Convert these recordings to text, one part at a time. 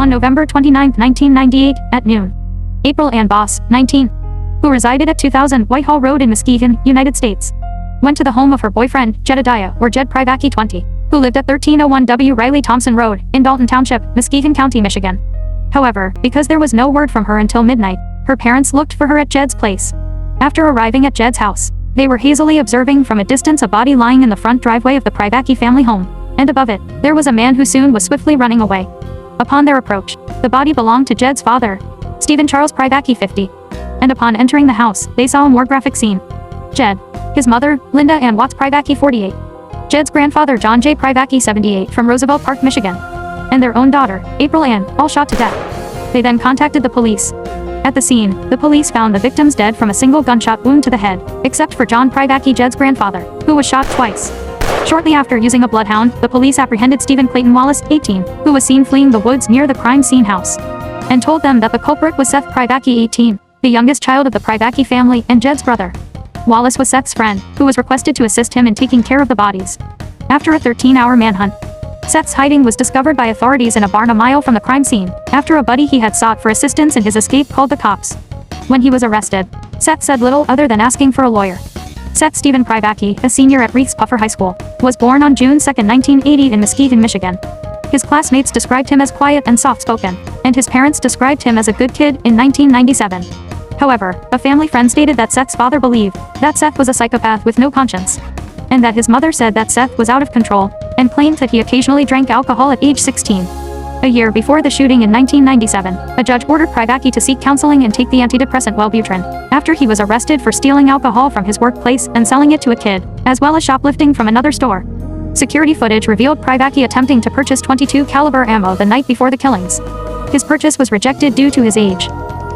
on November 29, 1998, at noon. April Ann Boss, 19, who resided at 2000 Whitehall Road in Muskegon, United States, went to the home of her boyfriend, Jedediah, or Jed PRIVACKY 20, who lived at 1301 W. Riley Thompson Road, in Dalton Township, Muskegon County, Michigan. However, because there was no word from her until midnight, her parents looked for her at Jed's place. After arriving at Jed's house, they were hazily observing from a distance a body lying in the front driveway of the PRIVACKY family home, and above it, there was a man who soon was swiftly running away. Upon their approach, the body belonged to Jed's father, Stephen Charles PRIVACKY 50, and upon entering the house, they saw a more graphic scene. Jed, his mother, Linda Ann Watts PRIVACKY 48, Jed's grandfather John J. PRIVACKY 78 from Roosevelt Park, Michigan, and their own daughter, April Ann, all shot to death. They then contacted the police. At the scene, the police found the victims dead from a single gunshot wound to the head, except for John PRIVACKY, Jed's grandfather, who was shot twice. Shortly after, using a bloodhound, the police apprehended Stephen Clayton Wallace, 18, who was seen fleeing the woods near the crime scene house, and told them that the culprit was Seth PRIVACKY, 18, the youngest child of the PRIVACKY family and Jed's brother. Wallace was Seth's friend, who was requested to assist him in taking care of the bodies. After a 13-hour manhunt, Seth's hiding was discovered by authorities in a barn a mile from the crime scene, after a buddy he had sought for assistance in his escape called the cops. When he was arrested, Seth said little other than asking for a lawyer. Seth Stephen PRIVACKY, a senior at Reeves Puffer High School, was born on June 2, 1980 in Muskegon, Michigan. His classmates described him as quiet and soft-spoken, and his parents described him as a good kid in 1997. However, a family friend stated that Seth's father believed that Seth was a psychopath with no conscience, and that his mother said that Seth was out of control, and claimed that he occasionally drank alcohol at age 16. A year before the shooting in 1997, a judge ordered PRIVACKY to seek counseling and take the antidepressant Wellbutrin, after he was arrested for stealing alcohol from his workplace and selling it to a kid, as well as shoplifting from another store. Security footage revealed PRIVACKY attempting to purchase .22 caliber ammo the night before the killings. His purchase was rejected due to his age.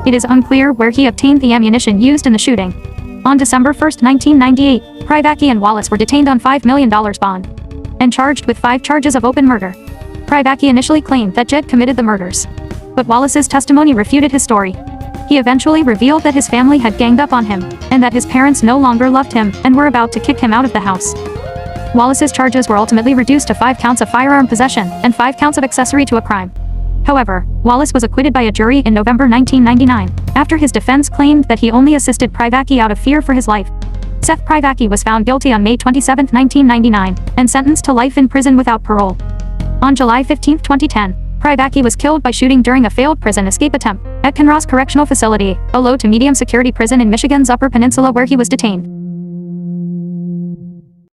It is unclear where he obtained the ammunition used in the shooting. On December 1, 1998, PRIVACKY and Wallace were detained on $5 million bond and charged with 5 charges of open murder. PRIVACKY initially claimed that Jed committed the murders, but Wallace's testimony refuted his story. He eventually revealed that his family had ganged up on him, and that his parents no longer loved him and were about to kick him out of the house. Wallace's charges were ultimately reduced to 5 counts of firearm possession and 5 counts of accessory to a crime. However, Wallace was acquitted by a jury in November 1999, after his defense claimed that he only assisted PRIVACKY out of fear for his life. Seth PRIVACKY was found guilty on May 27, 1999, and sentenced to life in prison without parole. On July 15, 2010, PRIVACKY was killed by shooting during a failed prison escape attempt at Kinross Correctional Facility, a low to medium security prison in Michigan's Upper Peninsula where he was detained.